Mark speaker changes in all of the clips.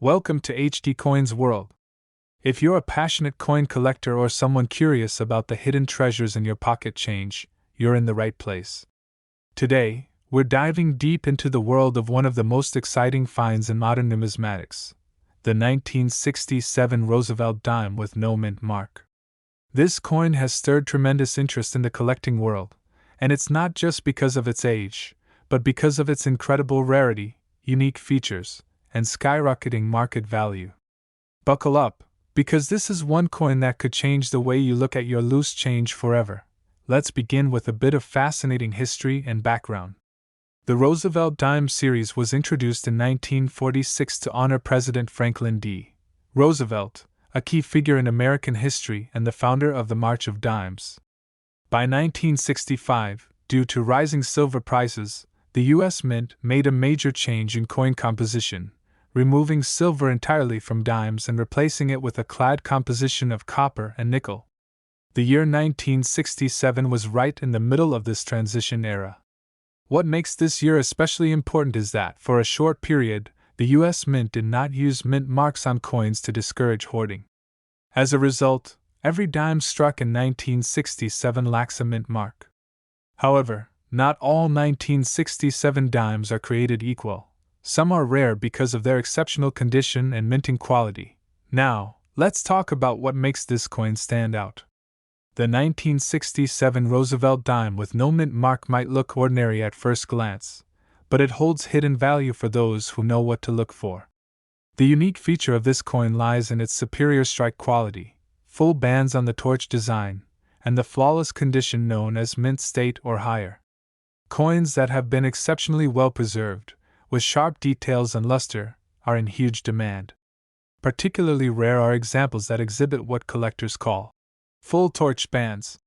Speaker 1: Welcome to HD Coins World. If you're a passionate coin collector or someone curious about the hidden treasures in your pocket change, you're in the right place. Today, we're diving deep into the world of one of the most exciting finds in modern numismatics, the 1967 Roosevelt dime with no mint mark. This coin has stirred tremendous interest in the collecting world, and it's not just because of its age, but because of its incredible rarity, unique features, and skyrocketing market value. Buckle up, because this is one coin that could change the way you look at your loose change forever. Let's begin with a bit of fascinating history and background. The Roosevelt dime series was introduced in 1946 to honor President Franklin D. Roosevelt, a key figure in American history and the founder of the March of Dimes. By 1965, due to rising silver prices, the U.S. Mint made a major change in coin composition, removing silver entirely from dimes and replacing it with a clad composition of copper and nickel. The year 1967 was right in the middle of this transition era. What makes this year especially important is that, for a short period, the U.S. Mint did not use mint marks on coins to discourage hoarding. As a result, every dime struck in 1967 lacks a mint mark. However, not all 1967 dimes are created equal. Some are rare because of their exceptional condition and minting quality. Now, let's talk about what makes this coin stand out. The 1967 Roosevelt dime with no mint mark might look ordinary at first glance, but it holds hidden value for those who know what to look for. The unique feature of this coin lies in its superior strike quality, full bands on the torch design, and the flawless condition known as mint state or higher. Coins that have been exceptionally well preserved, with sharp details and luster, are in huge demand. Particularly rare are examples that exhibit what collectors call full torch bands,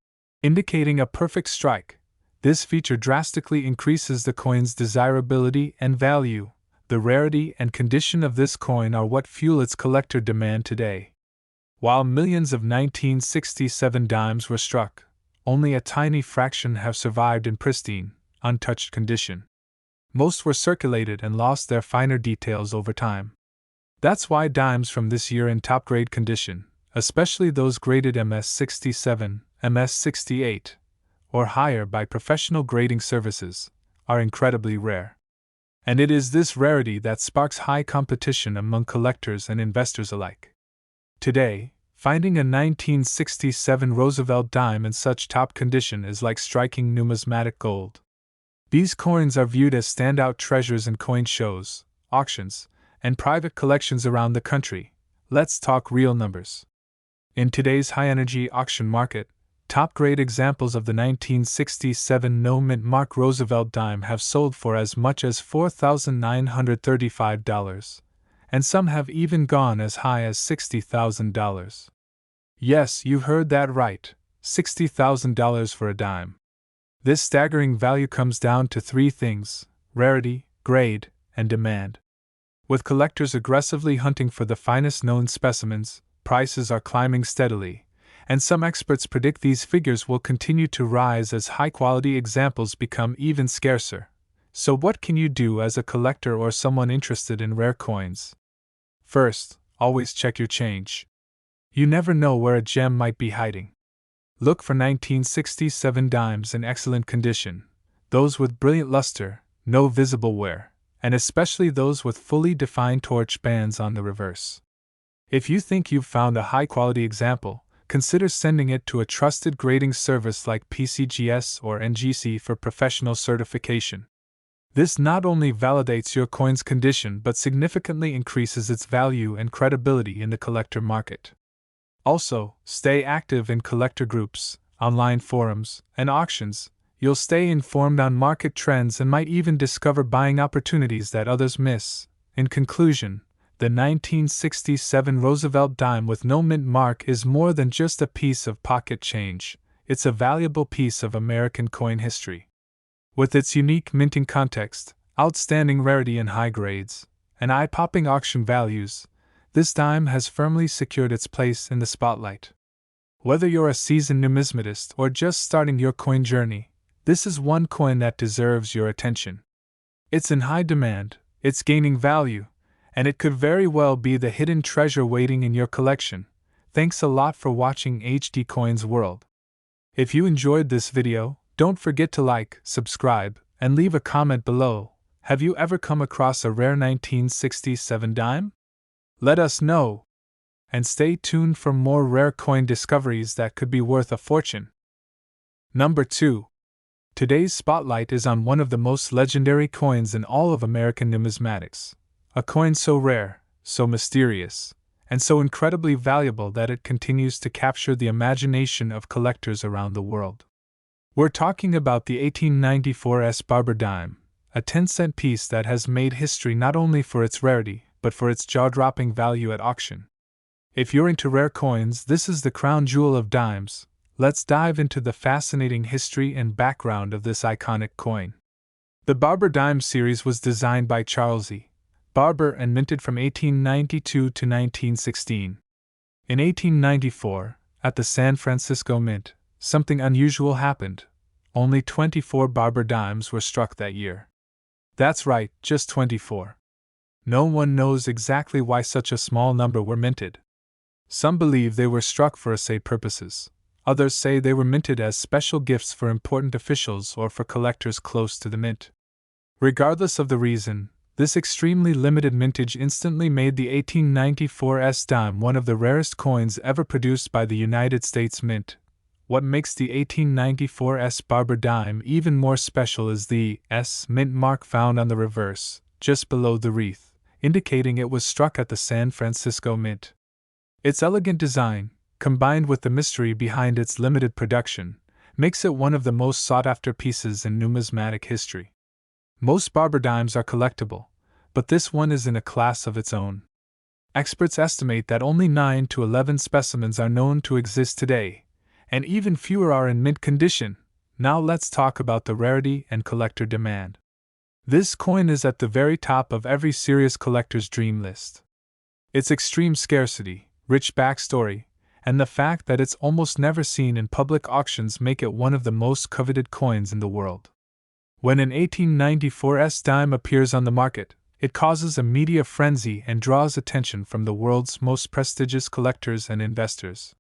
Speaker 1: indicating a perfect strike. This feature drastically increases the coin's desirability and value. The rarity and condition of this coin are what fuel its collector demand today. While millions of 1967 dimes were struck, only a tiny fraction have survived in pristine, untouched condition. Most were circulated and lost their finer details over time. That's why dimes from this year in top-grade condition, especially those graded MS67, MS68, or higher by professional grading services, are incredibly rare. And it is this rarity that sparks high competition among collectors and investors alike. Today, finding a 1967 Roosevelt dime in such top condition is like striking numismatic gold. These coins are viewed as standout treasures in coin shows, auctions, and private collections around the country. Let's talk real numbers. In today's high-energy auction market, top-grade examples of the 1967 no-mint mark Roosevelt dime have sold for as much as $4,935, and some have even gone as high as $60,000. Yes, you heard that right, $60,000 for a dime. This staggering value comes down to three things: rarity, grade, and demand. With collectors aggressively hunting for the finest known specimens, prices are climbing steadily, and some experts predict these figures will continue to rise as high-quality examples become even scarcer. So what can you do as a collector or someone interested in rare coins? First, always check your change. You never know where a gem might be hiding. Look for 1967 dimes in excellent condition, those with brilliant luster, no visible wear, and especially those with fully defined torch bands on the reverse. If you think you've found a high-quality example, consider sending it to a trusted grading service like PCGS or NGC for professional certification. This not only validates your coin's condition but significantly increases its value and credibility in the collector market. Also, stay active in collector groups, online forums, and auctions. You'll stay informed on market trends and might even discover buying opportunities that others miss. In conclusion, the 1967 Roosevelt dime with no mint mark is more than just a piece of pocket change. It's a valuable piece of American coin history. With its unique minting context, outstanding rarity and high grades, and eye-popping auction values, this dime has firmly secured its place in the spotlight. Whether you're a seasoned numismatist or just starting your coin journey, this is one coin that deserves your attention. It's in high demand, it's gaining value, And it could very well be the hidden treasure waiting in your collection. Thanks a lot for watching HD Coins World. If you enjoyed this video, don't forget to like, subscribe, and leave a comment below. Have you ever come across a rare 1967 dime? Let us know. And stay tuned for more rare coin discoveries that could be worth a fortune. Number 2. Today's spotlight is on one of the most legendary coins in all of American numismatics. A coin so rare, so mysterious, and so incredibly valuable that it continues to capture the imagination of collectors around the world. We're talking about the 1894 Barber dime, a 10-cent piece that has made history not only for its rarity, but for its jaw-dropping value at auction. If you're into rare coins, this is the crown jewel of dimes. Let's dive into the fascinating history and background of this iconic coin. The Barber dime series was designed by Charles E. Barber and minted from 1892 to 1916. In 1894, at the San Francisco Mint, something unusual happened. Only 24 Barber dimes were struck that year. That's right, just 24. No one knows exactly why such a small number were minted. Some believe they were struck for assay purposes. Others say they were minted as special gifts for important officials or for collectors close to the mint. Regardless of the reason, this extremely limited mintage instantly made the 1894 dime one of the rarest coins ever produced by the United States Mint. What makes the 1894 Barber dime even more special is the S mint mark found on the reverse, just below the wreath, indicating it was struck at the San Francisco Mint. Its elegant design, combined with the mystery behind its limited production, makes it one of the most sought-after pieces in numismatic history. Most Barber dimes are collectible, but this one is in a class of its own. Experts estimate that only 9 to 11 specimens are known to exist today, and even fewer are in mint condition. Now let's talk about the rarity and collector demand. This coin is at the very top of every serious collector's dream list. Its extreme scarcity, rich backstory, and the fact that it's almost never seen in public auctions make it one of the most coveted coins in the world. When an 1894 dime appears on the market, it causes a media frenzy and draws attention from the world's most prestigious collectors and investors.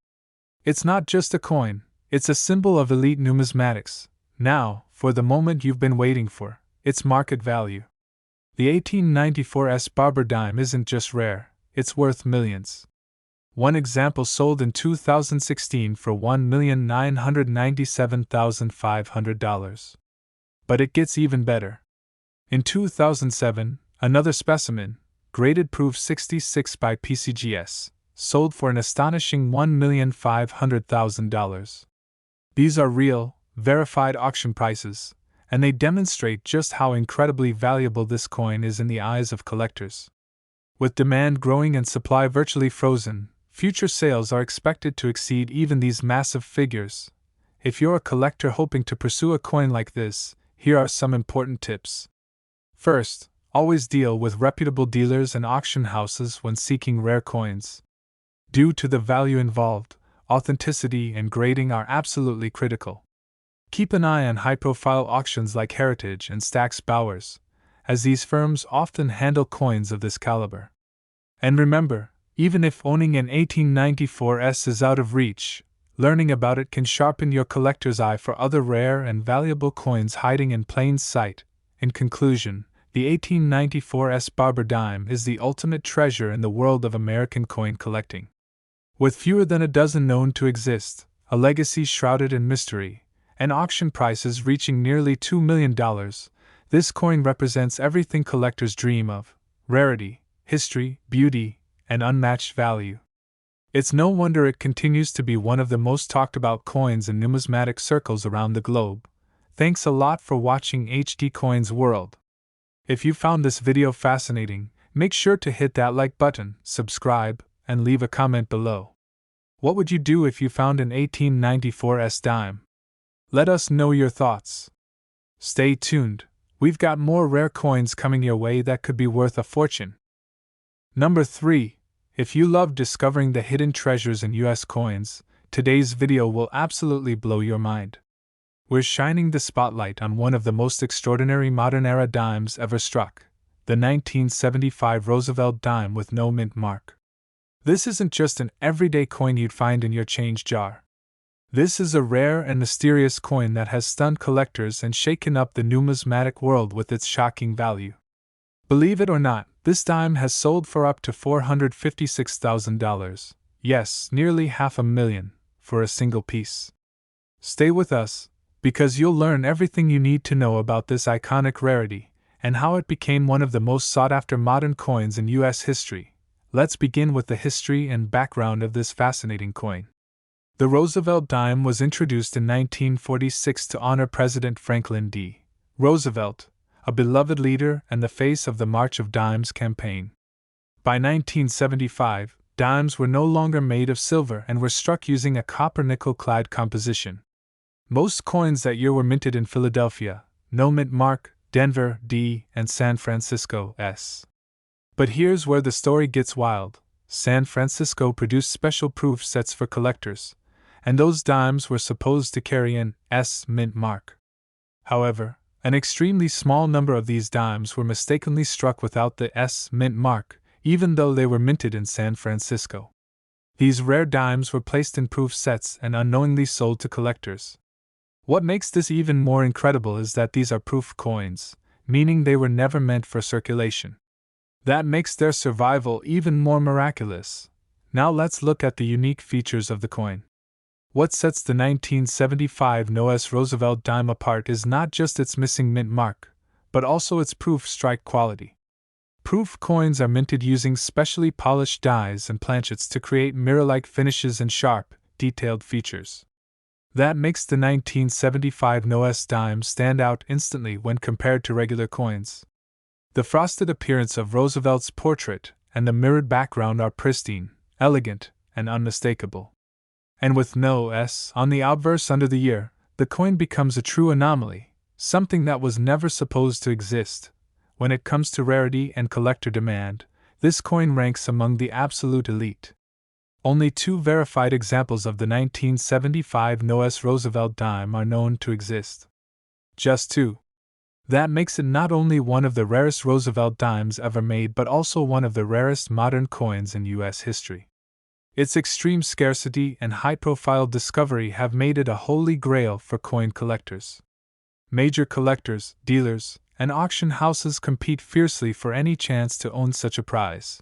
Speaker 1: It's not just a coin, it's a symbol of elite numismatics. Now, for the moment you've been waiting for, its market value. The 1894 Barber dime isn't just rare, it's worth millions. One example sold in 2016 for $1,997,500. But it gets even better. In 2007, another specimen, graded proof 66 by PCGS, sold for an astonishing $1,500,000. These are real, verified auction prices, and they demonstrate just how incredibly valuable this coin is in the eyes of collectors. With demand growing and supply virtually frozen, future sales are expected to exceed even these massive figures. If you're a collector hoping to pursue a coin like this, here are some important tips. First, always deal with reputable dealers and auction houses when seeking rare coins. Due to the value involved, authenticity and grading are absolutely critical. Keep an eye on high-profile auctions like Heritage and Stack's Bowers, as these firms often handle coins of this caliber. And remember, even if owning an 1894 is out of reach, learning about it can sharpen your collector's eye for other rare and valuable coins hiding in plain sight. In conclusion, the 1894 Barber dime is the ultimate treasure in the world of American coin collecting. With fewer than a dozen known to exist, a legacy shrouded in mystery, and auction prices reaching nearly $2 million, this coin represents everything collectors dream of: rarity, history, beauty, and unmatched value. It's no wonder it continues to be one of the most talked about coins in numismatic circles around the globe. Thanks a lot for watching HD Coins World. If you found this video fascinating, make sure to hit that like button, subscribe, and leave a comment below. What would you do if you found an 1894 dime? Let us know your thoughts. Stay tuned, we've got more rare coins coming your way that could be worth a fortune. Number 3. If you love discovering the hidden treasures in US coins, today's video will absolutely blow your mind. We're shining the spotlight on one of the most extraordinary modern-era dimes ever struck, the 1975 Roosevelt dime with no mint mark. This isn't just an everyday coin you'd find in your change jar. This is a rare and mysterious coin that has stunned collectors and shaken up the numismatic world with its shocking value. Believe it or not, this dime has sold for up to $456,000. Yes, nearly $500,000 for a single piece. Stay with us, because you'll learn everything you need to know about this iconic rarity and how it became one of the most sought-after modern coins in U.S. history. Let's begin with the history and background of this fascinating coin. The Roosevelt dime was introduced in 1946 to honor President Franklin D. Roosevelt, a beloved leader and the face of the March of Dimes campaign. By 1975, dimes were no longer made of silver and were struck using a copper-nickel-clad composition. Most coins that year were minted in Philadelphia, no mint mark, Denver, D, and San Francisco, S. But here's where the story gets wild. San Francisco produced special proof sets for collectors, and those dimes were supposed to carry an S mint mark. However, an extremely small number of these dimes were mistakenly struck without the S mint mark, even though they were minted in San Francisco. These rare dimes were placed in proof sets and unknowingly sold to collectors. What makes this even more incredible is that these are proof coins, meaning they were never meant for circulation. That makes their survival even more miraculous. Now let's look at the unique features of the coin. What sets the 1975 No.S. Roosevelt dime apart is not just its missing mint mark, but also its proof strike quality. Proof coins are minted using specially polished dies and planchets to create mirror-like finishes and sharp, detailed features. That makes the 1975 No.S. dime stand out instantly when compared to regular coins. The frosted appearance of Roosevelt's portrait and the mirrored background are pristine, elegant, and unmistakable. And with no S on the obverse under the year, the coin becomes a true anomaly, something that was never supposed to exist. When it comes to rarity and collector demand, this coin ranks among the absolute elite. Only 2 verified examples of the 1975 No.S. Roosevelt dime are known to exist. Just 2. That makes it not only one of the rarest Roosevelt dimes ever made but also one of the rarest modern coins in U.S. history. Its extreme scarcity and high-profile discovery have made it a holy grail for coin collectors. Major collectors, dealers, and auction houses compete fiercely for any chance to own such a prize.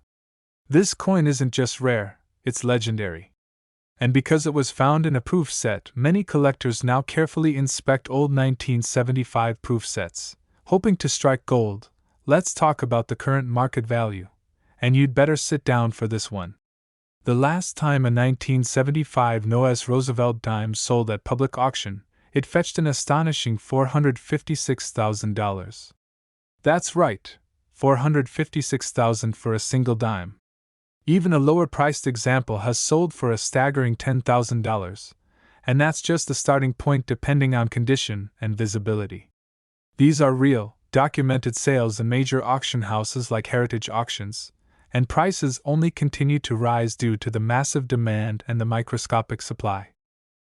Speaker 1: This coin isn't just rare, it's legendary. And because it was found in a proof set, many collectors now carefully inspect old 1975 proof sets, hoping to strike gold. Let's talk about the current market value. And you'd better sit down for this one. The last time a 1975 No.S. Roosevelt dime sold at public auction, it fetched an astonishing $456,000. That's right, $456,000 for a single dime. Even a lower-priced example has sold for a staggering $10,000, and that's just the starting point depending on condition and visibility. These are real, documented sales in major auction houses like Heritage Auctions, and prices only continue to rise due to the massive demand and the microscopic supply.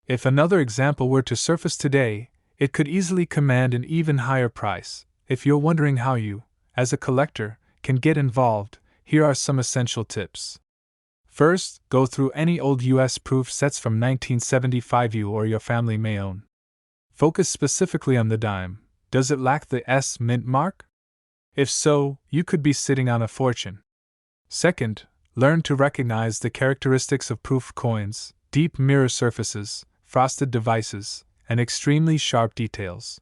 Speaker 1: If another example were to surface today, it could easily command an even higher price. If you're wondering how you, as a collector, can get involved, here are some essential tips. First, go through any old U.S. proof sets from 1975 you or your family may own. Focus specifically on the dime. Does it lack the S mint mark? If so, you could be sitting on a fortune. Second, learn to recognize the characteristics of proof coins: deep mirror surfaces, frosted devices, and extremely sharp details.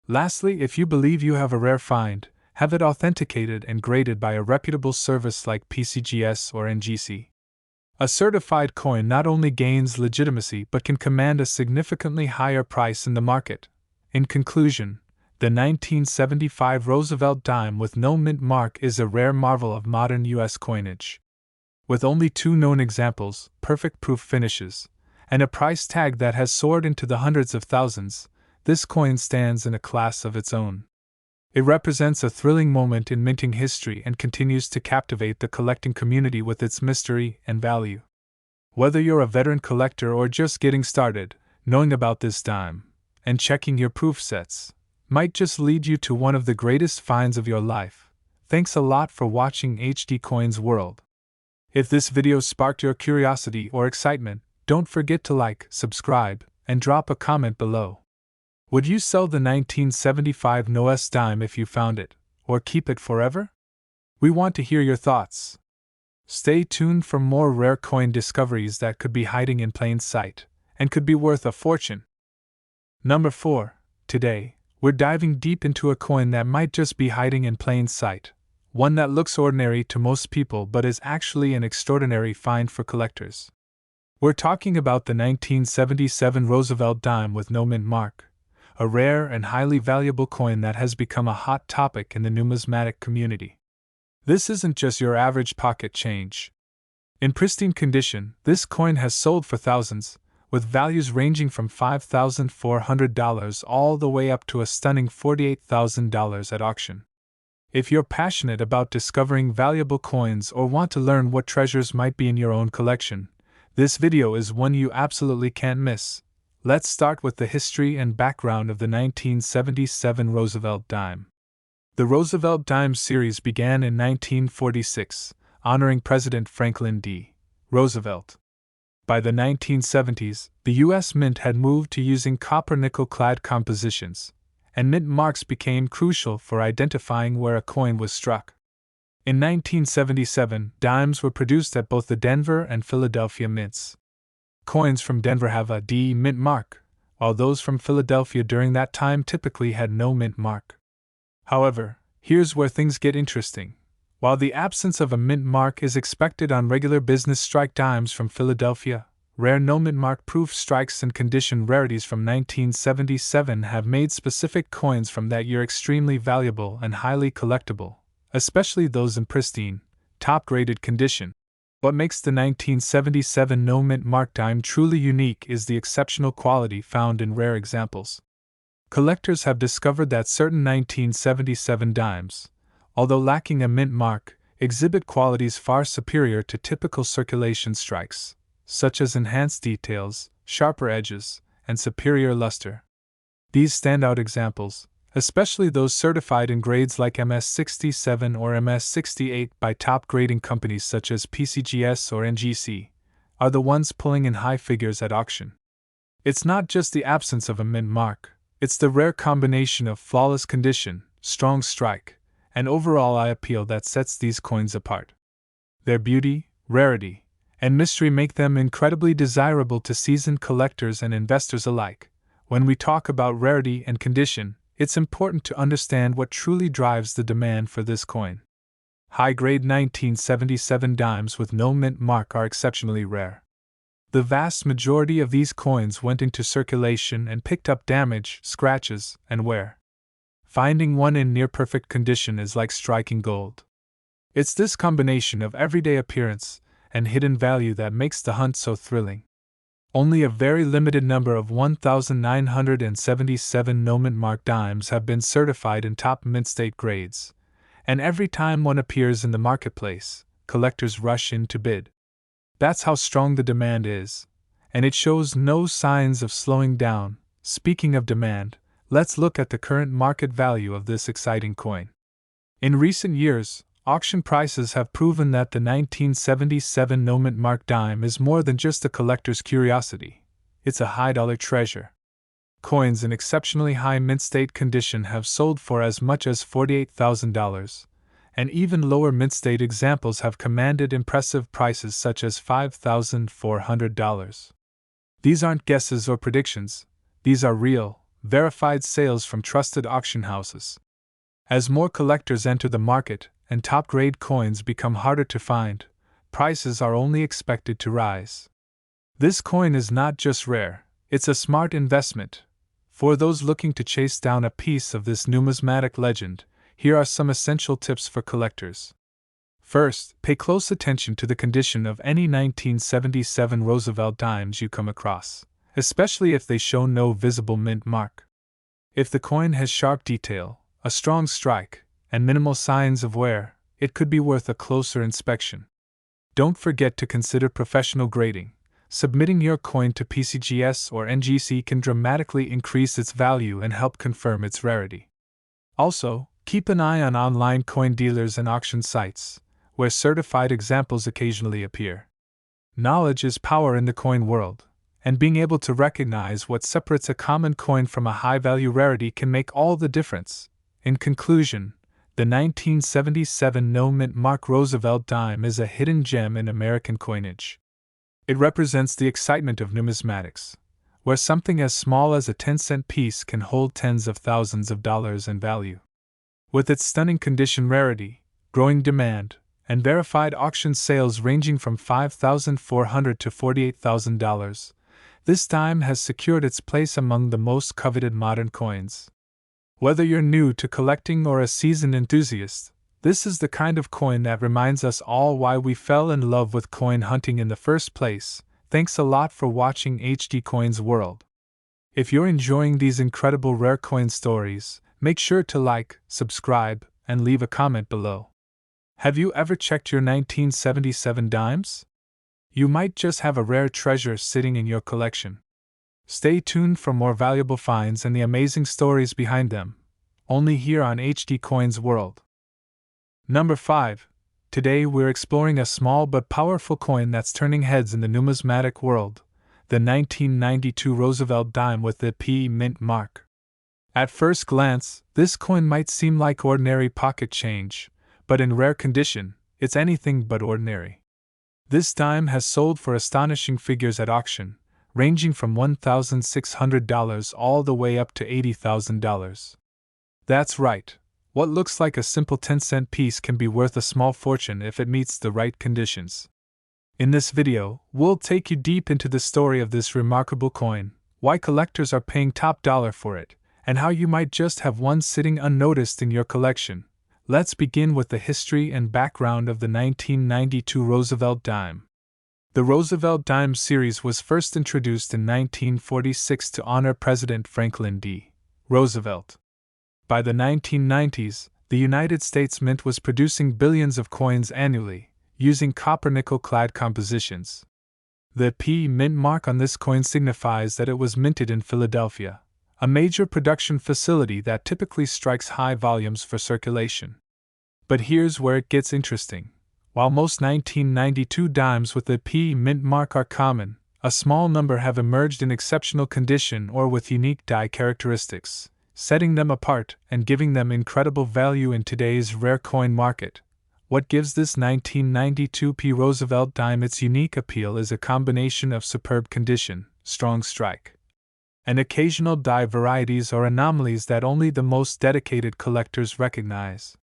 Speaker 1: Lastly, if you believe you have a rare find, have it authenticated and graded by a reputable service like PCGS or NGC. A certified coin not only gains legitimacy but can command a significantly higher price in the market. In conclusion, the 1975 Roosevelt dime with no mint mark is a rare marvel of modern U.S. coinage. With only 2 known examples, perfect proof finishes, and a price tag that has soared into the hundreds of thousands, this coin stands in a class of its own. It represents a thrilling moment in minting history and continues to captivate the collecting community with its mystery and value. Whether you're a veteran collector or just getting started, knowing about this dime and checking your proof sets might just lead you to one of the greatest finds of your life. Thanks a lot for watching HD Coins World. If this video sparked your curiosity or excitement, don't forget to like, subscribe, and drop a comment below. Would you sell the 1975 NOS dime if you found it, or keep it forever? We want to hear your thoughts. Stay tuned for more rare coin discoveries that could be hiding in plain sight, and could be worth a fortune. Number 4. Today, we're diving deep into a coin that might just be hiding in plain sight, one that looks ordinary to most people but is actually an extraordinary find for collectors. We're talking about the 1977 Roosevelt dime with no mint mark, a rare and highly valuable coin that has become a hot topic in the numismatic community. This isn't just your average pocket change. In pristine condition, this coin has sold for thousands, with values ranging from $5,400 all the way up to a stunning $48,000 at auction. If you're passionate about discovering valuable coins or want to learn what treasures might be in your own collection, this video is one you absolutely can't miss. Let's start with the history and background of the 1977 Roosevelt dime. The Roosevelt dime series began in 1946, honoring President Franklin D. Roosevelt. By the 1970s, the U.S. Mint had moved to using copper-nickel-clad compositions, and mint marks became crucial for identifying where a coin was struck. In 1977, dimes were produced at both the Denver and Philadelphia mints. Coins from Denver have a D mint mark, while those from Philadelphia during that time typically had no mint mark. However, here's where things get interesting. While the absence of a mint mark is expected on regular business strike dimes from Philadelphia, rare no mint mark proof strikes and condition rarities from 1977 have made specific coins from that year extremely valuable and highly collectible, especially those in pristine, top-graded condition. What makes the 1977 no mint mark dime truly unique is the exceptional quality found in rare examples. Collectors have discovered that certain 1977 dimes, although lacking a mint mark, exhibit qualities far superior to typical circulation strikes, such as enhanced details, sharper edges, and superior luster. These standout examples, especially those certified in grades like MS-67 or MS-68 by top grading companies such as PCGS or NGC, are the ones pulling in high figures at auction. It's not just the absence of a mint mark, it's the rare combination of flawless condition, strong strike, and overall eye appeal that sets these coins apart. Their beauty, rarity, and mystery make them incredibly desirable to seasoned collectors and investors alike. When we talk about rarity and condition, it's important to understand what truly drives the demand for this coin. High-grade 1977 dimes with no mint mark are exceptionally rare. The vast majority of these coins went into circulation and picked up damage, scratches, and wear. Finding one in near-perfect condition is like striking gold. It's this combination of everyday appearance and hidden value that makes the hunt so thrilling. Only a very limited number of 1,977 no mint mark dimes have been certified in top mint state grades, and every time one appears in the marketplace, collectors rush in to bid. That's how strong the demand is, and it shows no signs of slowing down. Speaking of demand, let's look at the current market value of this exciting coin. In recent years, auction prices have proven that the 1977 no mint mark dime is more than just a collector's curiosity. It's a high-dollar treasure. Coins in exceptionally high mint state condition have sold for as much as $48,000, and even lower mint state examples have commanded impressive prices such as $5,400. These aren't guesses or predictions, these are real, verified sales from trusted auction houses. As more collectors enter the market and top-grade coins become harder to find, prices are only expected to rise. This coin is not just rare, it's a smart investment. For those looking to chase down a piece of this numismatic legend, here are some essential tips for collectors. First, pay close attention to the condition of any 1977 Roosevelt dimes you come across, especially if they show no visible mint mark. If the coin has sharp detail, a strong strike, and minimal signs of wear, it could be worth a closer inspection. Don't forget to consider professional grading. Submitting your coin to PCGS or NGC can dramatically increase its value and help confirm its rarity. Also, Keep an eye on online coin dealers and auction sites, where certified examples occasionally appear. Knowledge is power in the coin world, and being able to recognize what separates a common coin from a high-value rarity can make all the difference. In conclusion, the 1977 no-mint mark Roosevelt dime is a hidden gem in American coinage. It represents the excitement of numismatics, where something as small as a 10-cent piece can hold tens of thousands of dollars in value. With its stunning condition rarity, growing demand, and verified auction sales ranging from $5,400 to $48,000, this dime has secured its place among the most coveted modern coins. Whether you're new to collecting or a seasoned enthusiast, this is the kind of coin that reminds us all why we fell in love with coin hunting in the first place. Thanks a lot for watching HD Coins World. If you're enjoying these incredible rare coin stories, make sure to like, subscribe, and leave a comment below. Have you ever checked your 1977 dimes? You might just have a rare treasure sitting in your collection. Stay tuned for more valuable finds and the amazing stories behind them, only here on HD Coins World. Number 5. Today we're exploring a small but powerful coin that's turning heads in the numismatic world, the 1992 Roosevelt dime with the P mint mark. At first glance, this coin might seem like ordinary pocket change, but in rare condition, it's anything but ordinary. This dime has sold for astonishing figures at auction, ranging from $1,600 all the way up to $80,000. That's right, what looks like a simple 10-cent piece can be worth a small fortune if it meets the right conditions. In this video, we'll take you deep into the story of this remarkable coin, why collectors are paying top dollar for it, and how you might just have one sitting unnoticed in your collection. Let's begin with the history and background of the 1992 Roosevelt dime. The Roosevelt dime series was first introduced in 1946 to honor President Franklin D. Roosevelt. By the 1990s, the United States Mint was producing billions of coins annually, using copper-nickel-clad compositions. The P mint mark on this coin signifies that it was minted in Philadelphia, a major production facility that typically strikes high volumes for circulation. But here's where it gets interesting. While most 1992 dimes with the P mint mark are common, a small number have emerged in exceptional condition or with unique die characteristics, setting them apart and giving them incredible value in today's rare coin market. What gives this 1992 P Roosevelt dime its unique appeal is a combination of superb condition, strong strike, and occasional die varieties or anomalies that only the most dedicated collectors recognize.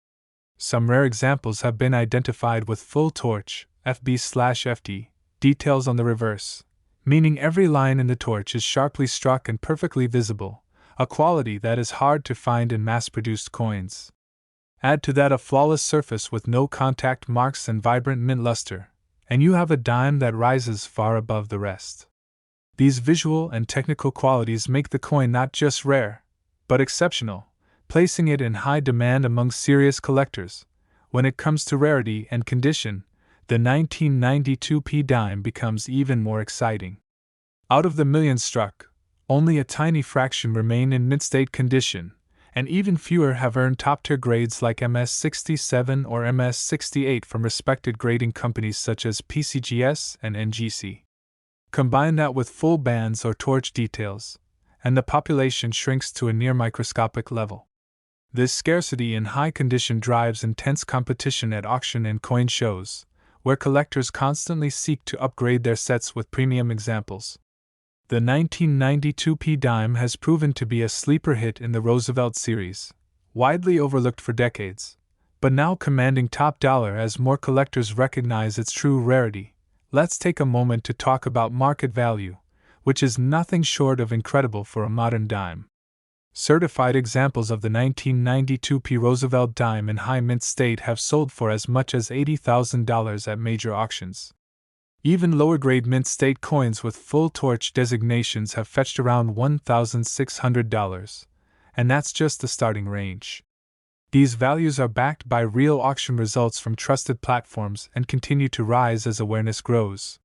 Speaker 1: Some rare examples have been identified with full torch, FB/FD, details on the reverse, meaning every line in the torch is sharply struck and perfectly visible, a quality that is hard to find in mass-produced coins. Add to that a flawless surface with no contact marks and vibrant mint luster, and you have a dime that rises far above the rest. These visual and technical qualities make the coin not just rare, but exceptional, placing it in high demand among serious collectors. When it comes to rarity and condition, the 1992 P dime becomes even more exciting. Out of the millions struck, only a tiny fraction remain in mint-state condition, and even fewer have earned top-tier grades like MS67 or MS68 from respected grading companies such as PCGS and NGC. Combine that with full bands or torch details, and the population shrinks to a near microscopic level. This scarcity in high condition drives intense competition at auction and coin shows, where collectors constantly seek to upgrade their sets with premium examples. The 1992 P dime has proven to be a sleeper hit in the Roosevelt series, widely overlooked for decades, but now commanding top dollar as more collectors recognize its true rarity. Let's take a moment to talk about market value, which is nothing short of incredible for a modern dime. Certified examples of the 1992 P Roosevelt dime in high mint state have sold for as much as $80,000 at major auctions. Even lower-grade mint state coins with full torch designations have fetched around $1,600, and that's just the starting range. These values are backed by real auction results from trusted platforms and continue to rise as awareness grows.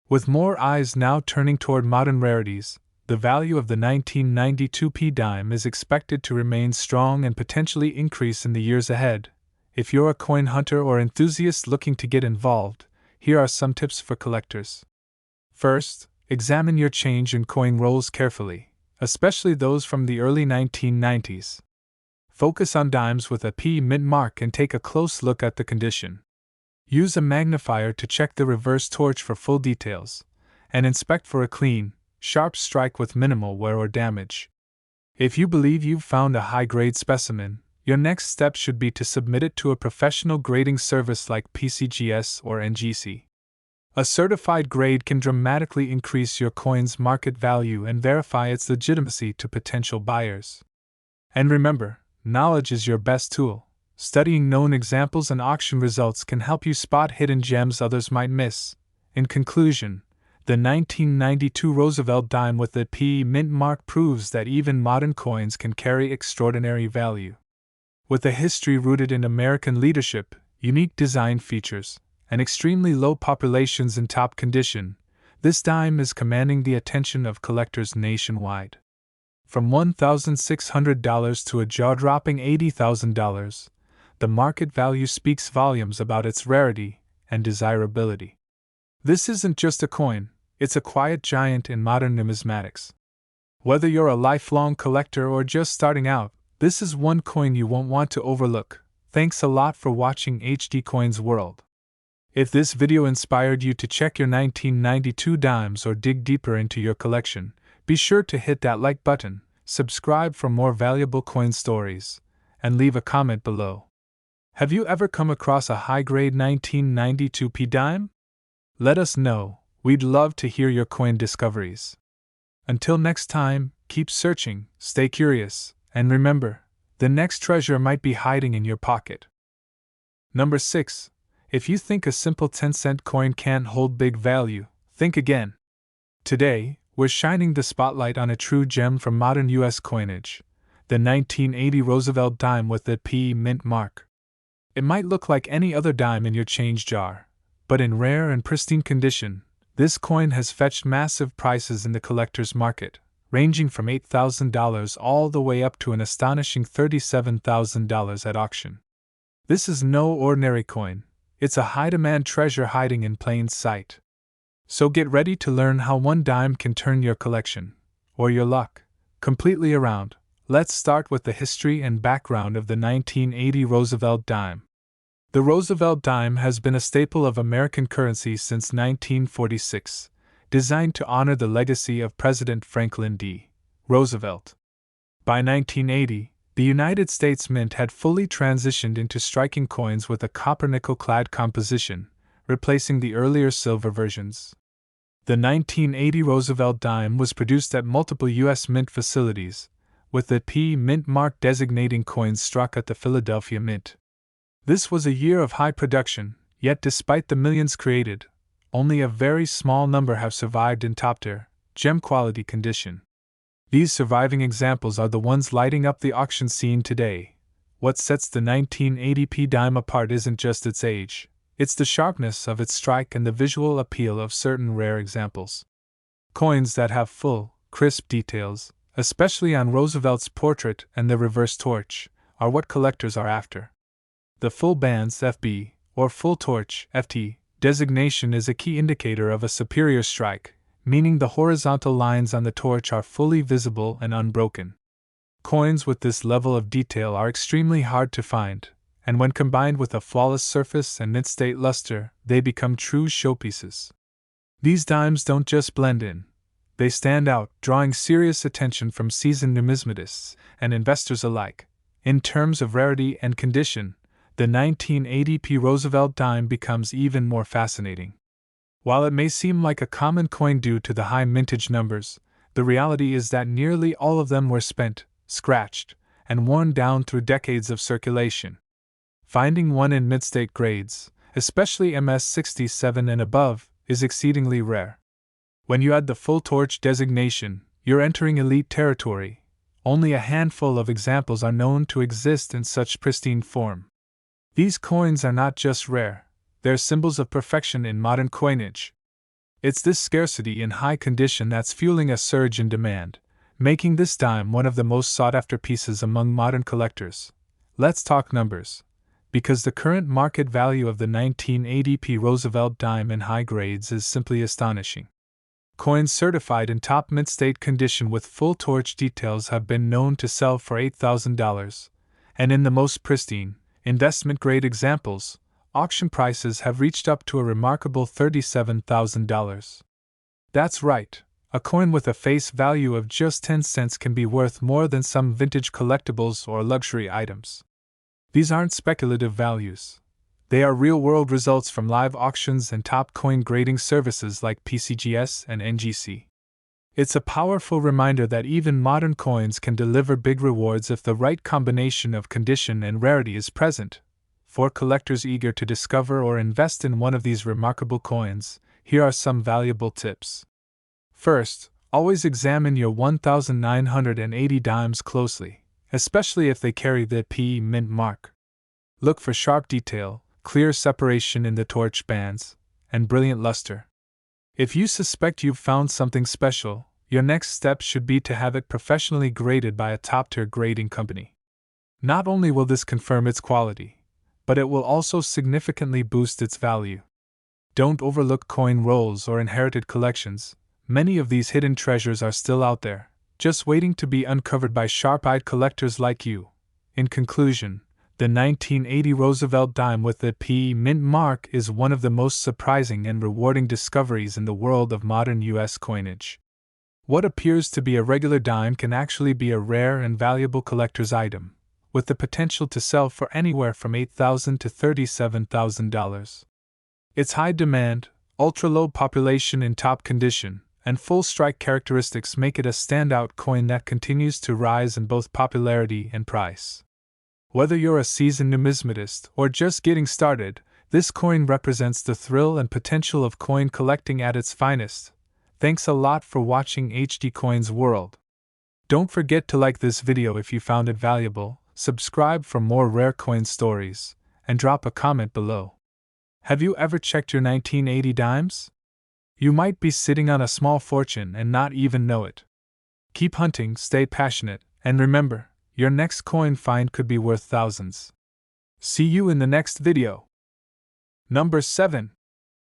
Speaker 1: With more eyes now turning toward modern rarities, the the value of the 1992 P dime is expected to remain strong and potentially increase in the years ahead. If you're a coin hunter or enthusiast looking to get involved, here are some tips for collectors. First, examine your change and coin rolls carefully, especially those from the early 1990s. Focus on dimes with a P mint mark and take a close look at the condition. Use a magnifier to check the reverse torch for full details, and inspect for a clean, sharp strike with minimal wear or damage. If you believe you've found a high-grade specimen, your next step should be to submit it to a professional grading service like PCGS or NGC. A certified grade can dramatically increase your coin's market value and verify its legitimacy to potential buyers. And remember, knowledge is your best tool. Studying known examples and auction results can help you spot hidden gems others might miss. In conclusion, the 1992 Roosevelt dime with the P mint mark proves that even modern coins can carry extraordinary value. With a history rooted in American leadership, unique design features, and extremely low populations in top condition, this dime is commanding the attention of collectors nationwide. From $1,600 to a jaw-dropping $80,000, the market value speaks volumes about its rarity and desirability. This isn't just a coin, it's a quiet giant in modern numismatics. Whether you're a lifelong collector or just starting out, this is one coin you won't want to overlook. Thanks a lot for watching HD Coins World. If this video inspired you to check your 1992 dimes or dig deeper into your collection, be sure to hit that like button, subscribe for more valuable coin stories, and leave a comment below. Have you ever come across a high-grade 1992 P dime? Let us know, we'd love to hear your coin discoveries. Until next time, keep searching, stay curious, and remember, the next treasure might be hiding in your pocket. Number 6. If you think a simple 10-cent coin can't hold big value, think again. Today, we're shining the spotlight on a true gem from modern U.S. coinage, the 1980 Roosevelt dime with the P mint mark. It might look like any other dime in your change jar, but in rare and pristine condition, this coin has fetched massive prices in the collector's market, ranging from $8,000 all the way up to an astonishing $37,000 at auction. This is no ordinary coin, it's a high-demand treasure hiding in plain sight. So get ready to learn how one dime can turn your collection, or your luck, completely around. Let's start with the history and background of the 1980 Roosevelt dime. The Roosevelt dime has been a staple of American currency since 1946, designed to honor the legacy of President Franklin D. Roosevelt. By 1980, the United States Mint had fully transitioned into striking coins with a copper-nickel-clad composition, replacing the earlier silver versions. The 1980 Roosevelt dime was produced at multiple U.S. Mint facilities, with the P mint mark designating coins struck at the Philadelphia Mint. This was a year of high production, yet despite the millions created, only a very small number have survived in top-tier, gem-quality condition. These surviving examples are the ones lighting up the auction scene today. What sets the 1980 P dime apart isn't just its age, it's the sharpness of its strike and the visual appeal of certain rare examples. Coins that have full, crisp details, especially on Roosevelt's portrait and the reverse torch, are what collectors are after. The full band's FB, or full torch FT, designation is a key indicator of a superior strike, meaning the horizontal lines on the torch are fully visible and unbroken. Coins with this level of detail are extremely hard to find, and when combined with a flawless surface and mint-state luster, they become true showpieces. These dimes don't just blend in. They stand out, drawing serious attention from seasoned numismatists and investors alike. In terms of rarity and condition, the 1980 P Roosevelt dime becomes even more fascinating. While it may seem like a common coin due to the high mintage numbers, the reality is that nearly all of them were spent, scratched, and worn down through decades of circulation. Finding one in mid-state grades, especially MS67 and above, is exceedingly rare. When you add the full torch designation, you're entering elite territory. Only a handful of examples are known to exist in such pristine form. These coins are not just rare, they're symbols of perfection in modern coinage. It's this scarcity in high condition that's fueling a surge in demand, making this dime one of the most sought-after pieces among modern collectors. Let's talk numbers, because the current market value of the 1980p Roosevelt dime in high grades is simply astonishing. Coins certified in top mint state condition with full torch details have been known to sell for $8,000, and in the most pristine, investment-grade examples, auction prices have reached up to a remarkable $37,000. That's right, a coin with a face value of just 10 cents can be worth more than some vintage collectibles or luxury items. These aren't speculative values. They are real-world results from live auctions and top coin grading services like PCGS and NGC. It's a powerful reminder that even modern coins can deliver big rewards if the right combination of condition and rarity is present. For collectors eager to discover or invest in one of these remarkable coins, here are some valuable tips. First, always examine your 1980 dimes closely, especially if they carry the PE mint mark. Look for sharp detail, clear separation in the torch bands, and brilliant luster. If you suspect you've found something special, your next step should be to have it professionally graded by a top-tier grading company. Not only will this confirm its quality, but it will also significantly boost its value. Don't overlook coin rolls or inherited collections. Many of these hidden treasures are still out there, just waiting to be uncovered by sharp-eyed collectors like you. In conclusion, the 1980 Roosevelt dime with the PE mint mark is one of the most surprising and rewarding discoveries in the world of modern U.S. coinage. What appears to be a regular dime can actually be a rare and valuable collector's item, with the potential to sell for anywhere from $8,000 to $37,000. Its high demand, ultra-low population in top condition, and full strike characteristics make it a standout coin that continues to rise in both popularity and price. Whether you're a seasoned numismatist or just getting started, this coin represents the thrill and potential of coin collecting at its finest. Thanks a lot for watching HD Coins World. Don't forget to like this video if you found it valuable, subscribe for more rare coin stories, and drop a comment below. Have you ever checked your 1980 dimes? You might be sitting on a small fortune and not even know it. Keep hunting, stay passionate, and remember, your next coin find could be worth thousands. See you in the next video. Number 7.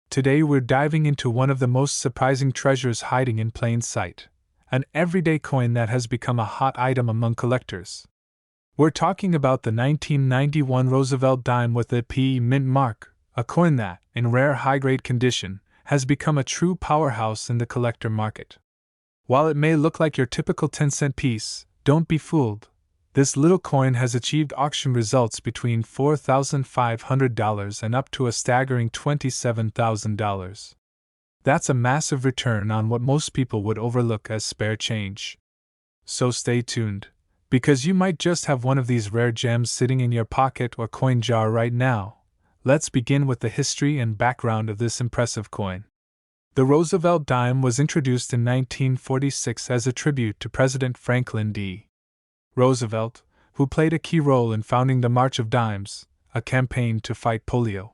Speaker 1: Today we're diving into one of the most surprising treasures hiding in plain sight, an everyday coin that has become a hot item among collectors. We're talking about the 1991 Roosevelt dime with the PE mint mark, a coin that, in rare high-grade condition, has become a true powerhouse in the collector market. While it may look like your typical 10-cent piece, don't be fooled. This little coin has achieved auction results between $4,500 and up to a staggering $27,000. That's a massive return on what most people would overlook as spare change. So stay tuned, because you might just have one of these rare gems sitting in your pocket or coin jar right now. Let's begin with the history and background of this impressive coin. The Roosevelt dime was introduced in 1946 as a tribute to President Franklin D. Roosevelt, who played a key role in founding the March of Dimes, a campaign to fight polio.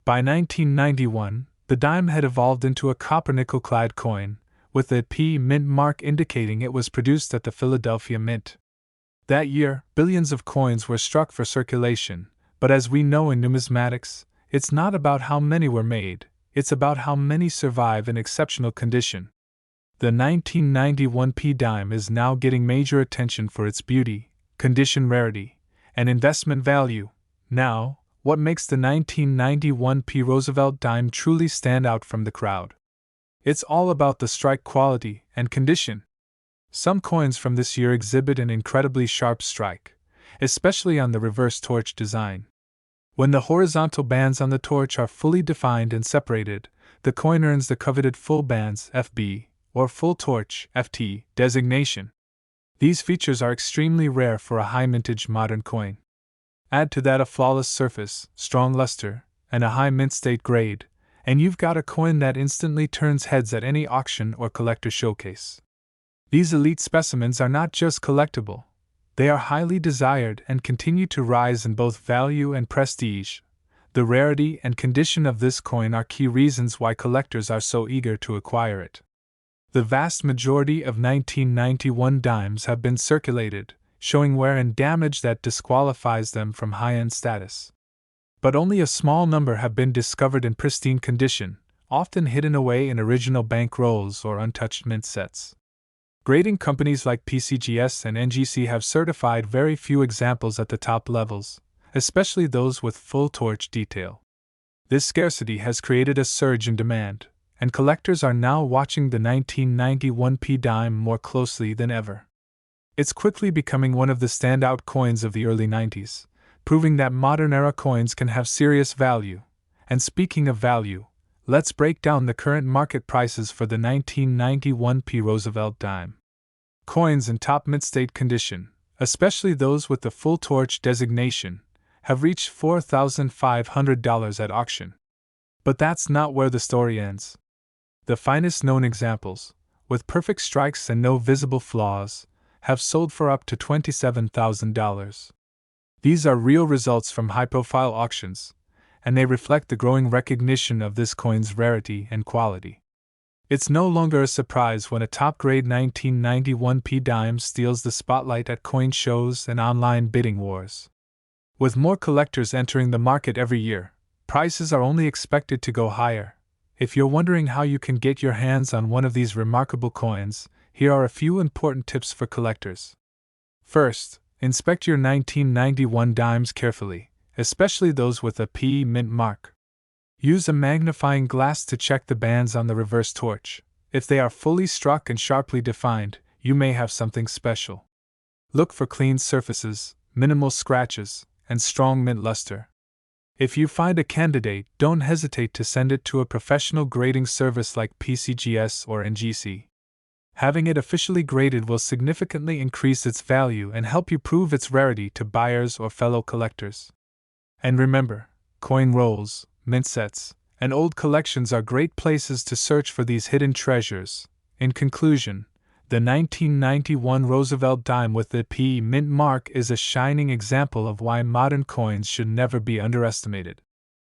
Speaker 1: By 1991, the dime had evolved into a copper-nickel-clad coin, with the PE mint mark indicating it was produced at the Philadelphia Mint. That year, billions of coins were struck for circulation, but as we know in numismatics, it's not about how many were made, it's about how many survive in exceptional condition. The 1991 P dime is now getting major attention for its beauty, condition rarity, and investment value. Now, what makes the 1991 P Roosevelt dime truly stand out from the crowd? It's all about the strike quality and condition. Some coins from this year exhibit an incredibly sharp strike, especially on the reverse torch design. When the horizontal bands on the torch are fully defined and separated, the coin earns the coveted full bands FB, or full torch FT, designation. These features are extremely rare for a high-mintage modern coin. Add to that a flawless surface, strong luster, and a high mint state grade, and you've got a coin that instantly turns heads at any auction or collector showcase. These elite specimens are not just collectible, they are highly desired and continue to rise in both value and prestige. The rarity and condition of this coin are key reasons why collectors are so eager to acquire it. The vast majority of 1991 dimes have been circulated, showing wear and damage that disqualifies them from high-end status. But only a small number have been discovered in pristine condition, often hidden away in original bank rolls or untouched mint sets. Grading companies like PCGS and NGC have certified very few examples at the top levels, especially those with full torch detail. This scarcity has created a surge in demand, and collectors are now watching the 1991 P dime more closely than ever. It's quickly becoming one of the standout coins of the early 90s, proving that modern-era coins can have serious value. And speaking of value, let's break down the current market prices for the 1991 P Roosevelt dime. Coins in top mint state condition, especially those with the full torch designation, have reached $4,500 at auction. But that's not where the story ends. The finest known examples, with perfect strikes and no visible flaws, have sold for up to $27,000. These are real results from high-profile auctions, and they reflect the growing recognition of this coin's rarity and quality. It's no longer a surprise when a top-grade 1991 P dime steals the spotlight at coin shows and online bidding wars. With more collectors entering the market every year, prices are only expected to go higher. If you're wondering how you can get your hands on one of these remarkable coins, here are a few important tips for collectors. First, inspect your 1991 dimes carefully, especially those with a P mint mark. Use a magnifying glass to check the bands on the reverse torch. If they are fully struck and sharply defined, you may have something special. Look for clean surfaces, minimal scratches, and strong mint luster. If you find a candidate, don't hesitate to send it to a professional grading service like PCGS or NGC. Having it officially graded will significantly increase its value and help you prove its rarity to buyers or fellow collectors. And remember, coin rolls, mint sets, and old collections are great places to search for these hidden treasures. In conclusion, the 1991 Roosevelt dime with the P mint mark is a shining example of why modern coins should never be underestimated.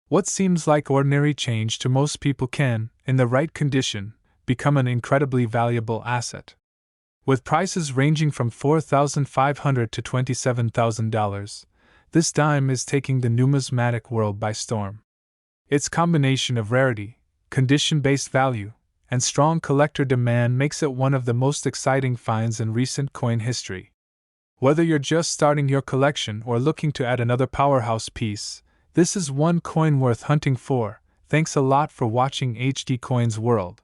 Speaker 1: What seems like ordinary change to most people can, in the right condition, become an incredibly valuable asset. With prices ranging from $4,500 to $27,000, this dime is taking the numismatic world by storm. Its combination of rarity, condition-based value, and strong collector demand makes it one of the most exciting finds in recent coin history. Whether you're just starting your collection or looking to add another powerhouse piece, this is one coin worth hunting for. Thanks a lot for watching HD Coins World.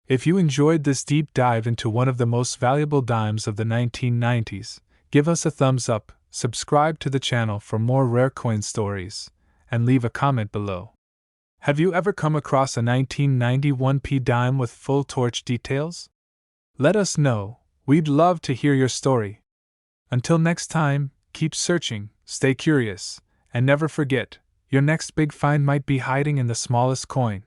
Speaker 1: If you enjoyed this deep dive into one of the most valuable dimes of the 1990s, give us a thumbs up, subscribe to the channel for more rare coin stories, and leave a comment below. Have you ever come across a 1991 P dime with full torch details? Let us know, we'd love to hear your story. Until next time, keep searching, stay curious, and never forget, your next big find might be hiding in the smallest coin.